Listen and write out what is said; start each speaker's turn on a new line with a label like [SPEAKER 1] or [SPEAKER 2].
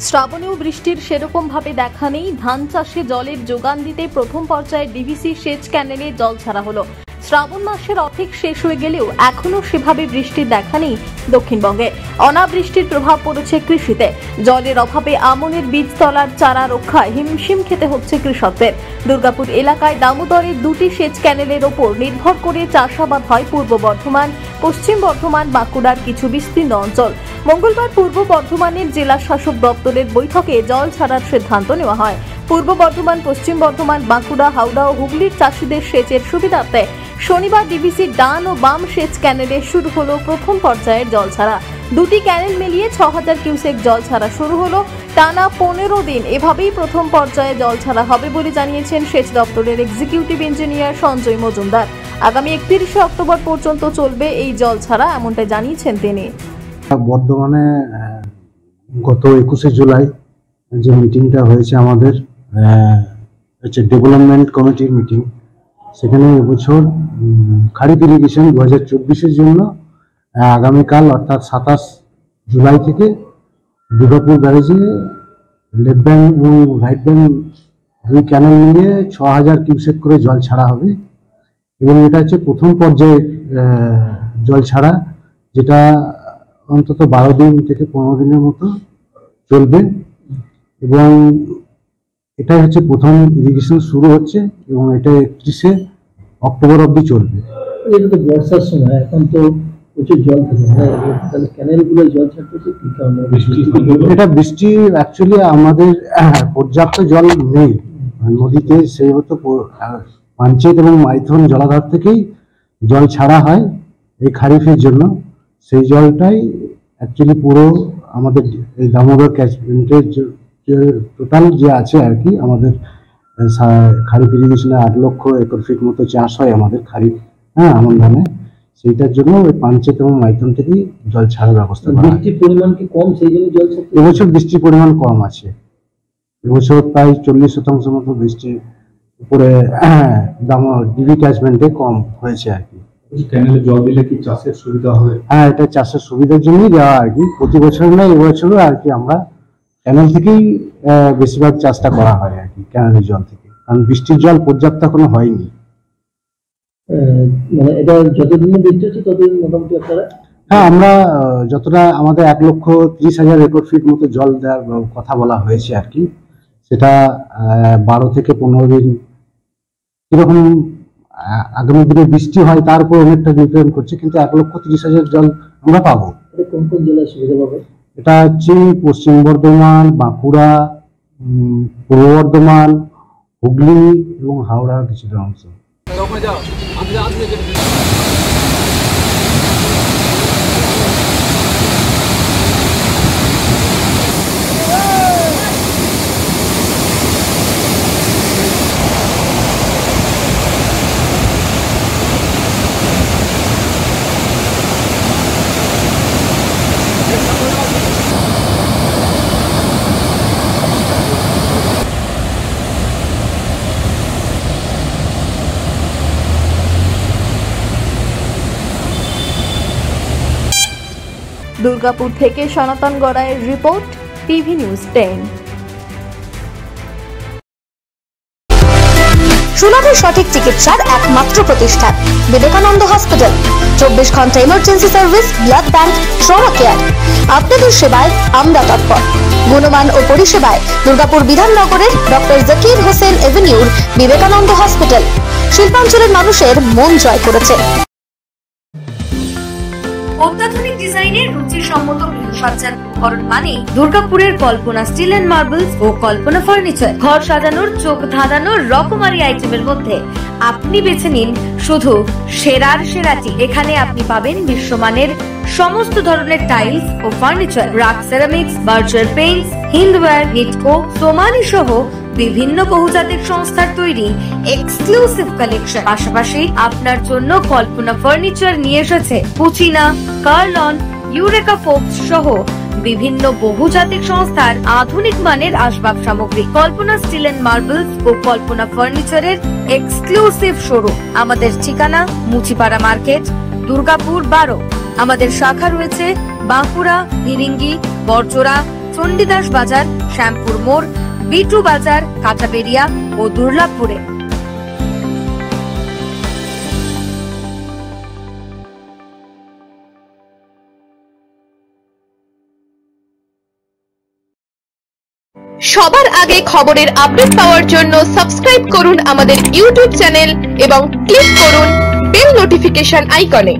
[SPEAKER 1] শ্রাবণেও বৃষ্টির সেরকম ভাবে দেখা নেই। ধান চাষে জলের যোগান দিতে প্রথম পর্যায়ে ডিভিসি সেচ ক্যানেলে জল ছাড়া হলো। শ্রাবণ মাসের অর্ধেক শেষ হয়ে গেলেও এখনো সেভাবে বৃষ্টির দেখা নেই দক্ষিণবঙ্গে। অনাবৃষ্টির প্রভাব পড়েছে কৃষিতে। জলের অভাবে আমনের বীজতলার চারা রক্ষায় হিমশিম খেতে হচ্ছে কৃষকদের। দুর্গাপুর এলাকায় দামোদরের দুটি সেচ ক্যানেলের ওপর নির্ভর করে চাষাবাদ হয় পূর্ব বর্ধমান, পশ্চিম বর্ধমান, বাঁকুড়ার কিছু বিস্তীর্ণ অঞ্চল। মঙ্গলবার পূর্ব বর্ধমানের জেলা শাসক দপ্তরের বৈঠকে জল ছাড়ার সিদ্ধান্ত নেওয়া হয়। পূর্ব বর্ধমান, পশ্চিম বর্ধমান, বাঁকুড়া, হাওড়া ও হুগলির চাষিদের সেচের সুবিধার্থে শনিবার ডিভিসি ডান ও বাম সেচ ক্যানেলে শুরু হলো প্রথম পর্যায়ের জল ছাড়া। দুটি ক্যানেল মিলিয়ে ৬,০০০ কিউসেক জল ছাড়া শুরু হলো। টানা ১৫ দিন এভাবেই প্রথম পর্যায়ে জল ছাড়া হবে বলে জানিয়েছেন সেচ দপ্তরের এক্সিকিউটিভ ইঞ্জিনিয়ার সঞ্জয় মজুমদার। আগামী ৩১শে অক্টোবর পর্যন্ত চলবে এই জল ছাড়া, এমনটা জানিয়েছেন তিনি।
[SPEAKER 2] বর্তমানে গত ২১শে জুলাই যে মিটিংটা হয়েছে আমাদের হচ্ছে ডেভেলপমেন্ট কমিটির মিটিং, সেখানে এবছর খারিফ ইরিগেশন ২০২৪-এর জন্য আগামীকাল অর্থাৎ ২৭ জুলাই থেকে দুর্গাপুর ব্যারেজে লেফট ব্যাঙ্ক এবং রাইট ব্যাঙ্ক দুই ক্যানেল মিলিয়ে ৬,০০০ কিউসেক করে জল ছাড়া হবে এবং এটা হচ্ছে প্রথম পর্যায়ে জল ছাড়া, যেটা অন্তত ১২ দিন থেকে ১৫ দিনের মতো চলবে এবং এটাই হচ্ছে প্রথম ইরিগেশন শুরু হচ্ছে এবং এটা ৩১শে অক্টোবর অবধি চলবে।
[SPEAKER 3] এটা তো বর্ষার সময়, এখন তো প্রচুর জল থাকে, তাহলে ক্যানেলগুলো জল ছাড়তেছে কি কারণে?
[SPEAKER 2] এটা বৃষ্টি অ্যাকচুয়ালি আমাদের পর্যাপ্ত জল নেই নদীতে, সেই হতো পাঞ্চেত এবং মাইথন জলাধার থেকেই জল ছাড়া হয় এই খারিফের জন্য। সেই জলটাই অ্যাকচুয়ালি পুরো আমাদের এই দামোদর ক্যাচমেন্টের টোটাল যে আছে আর কি, আমাদের খারিফ ইরিগেশনে ৮ লক্ষ একর ফিট মতো চাষ হয় আমাদের খারিফ আমন ধানে, সেইটার জন্য ওই পাঞ্চেত এবং মাইথন থেকেই জল ছাড়ার ব্যবস্থা করা।
[SPEAKER 3] বৃষ্টির পরিমাণ কি কম, সেই জন্য জল ছাড়তে?
[SPEAKER 2] এবছর বৃষ্টির পরিমাণ কম আছে, এবছর প্রায় ৪০% মতো বৃষ্টির উপরে ডিবি ক্যাচমেন্টে কম হয়েছে আর কি।
[SPEAKER 4] ক্যানেলে জল দিলে কি চাষের সুবিধা হবে?
[SPEAKER 2] হ্যাঁ, এটা চাষের সুবিধার জন্যই দেওয়া আর কি। প্রতি বছর নয়, এবছরও আর কি আমরা ক্যানেল থেকেই বেশিরভাগ চাষটা করা হয় আর কি, ক্যানেলের জল থেকে, কারণ বৃষ্টির জল পর্যাপ্ত এখনো হয়নি।
[SPEAKER 3] মানে এটা যতদিন বৃষ্টি হচ্ছে ততদিন মোটামুটি আপনারা?
[SPEAKER 2] হ্যাঁ, আমরা যতটা আমাদের ১,৩০,০০০ একর ফিট মতো জল দেওয়ার কথা বলা হয়েছে আর কি, সেটা ১২ থেকে ১৫ দিন কিরকম আগামী দিনে বৃষ্টি হয় তার উপর অনেকটা ডিপেন্ড করছে, কিন্তু ১,৩০,০০০ জল আমরা পাবো।
[SPEAKER 3] কোন কোন জেলায় সুবিধা পাবে?
[SPEAKER 2] এটা হচ্ছে পশ্চিম বর্ধমান, বাঁকুড়া, পূর্ব বর্ধমান, হুগলি এবং হাওড়ার কিছুটা অংশ।
[SPEAKER 1] দুর্গাপুর থেকে সনাতন গড়াইয়ের রিপোর্ট, টিভি নিউজ 10।
[SPEAKER 5] সুলভে সঠিক চিকিৎসার একমাত্র প্রতিষ্ঠান বিবেকানন্দ হসপিটাল। ২৪ ঘন্টা emergency service, blood bank, trauma care. আপনাদের সেবায় আমরা তৎপর। গুণমান ও পরিষেবায় দুর্গাপুর বিধাননগরের ডক্টর জাকির হোসেন এভিনিউর বিবেকানন্দ হসপিটাল শিল্পাঞ্চলের মানুষের মন জয় করেছে।
[SPEAKER 6] অত্যাধুনিক ডিজাইনের রুচিসম্মত গৃহসজ্জার উপকরণ মানে দুর্গাপুরের কল্পনা স্টিল এন্ড মার্বেলস ও কল্পনা ফার্নিচার। ঘর সাজানোর, চোখ ধাঁধানোর রকমারি আইটেমের মধ্যে আপনি বেছে নিন শুধু সেরার সেরাটি। এখানে আপনি পাবেন বিশ্বমানের সমস্ত ধরনের টাইলস ও furniture, RAK ceramics, Berger paints, Hindware, Nitco, Somany সহ বিভিন্ন বহুজাতিক সংস্থার তৈরি এক্সক্লুসিভ কালেকশন। পাশাপাশি আপনার জন্য কল্পনা ফার্নিচার নিয়ে এসেছে পুচিনা, কার্লন, ইউরেকা ফোকস সহ বিভিন্ন বহুজাতিক সংস্থার আধুনিক মানের আসবাব সামগ্রী। কল্পনা স্টিল এন্ড মার্বেলস ও কল্পনা ফার্নিচারের এক্সক্লুসিভ শোরুম। আমাদের ঠিকানা মুচিপাড়া মার্কেট, দুর্গাপুর 12। আমাদের শাখা রয়েছে বাঁকুড়া, ভিরিঙ্গি, বড়জোড়া, চণ্ডীদাস বাজার, শ্যামপুর মোড়, বিটু বাজার, কাঁচাবেড়িয়া ও দুর্লাভপুরে।
[SPEAKER 7] সবার আগে খবরের আপডেট পাওয়ার জন্য সাবস্ক্রাইব করুন আমাদের ইউটিউব চ্যানেল এবং ক্লিক করুন বেল নোটিফিকেশন আইকনে।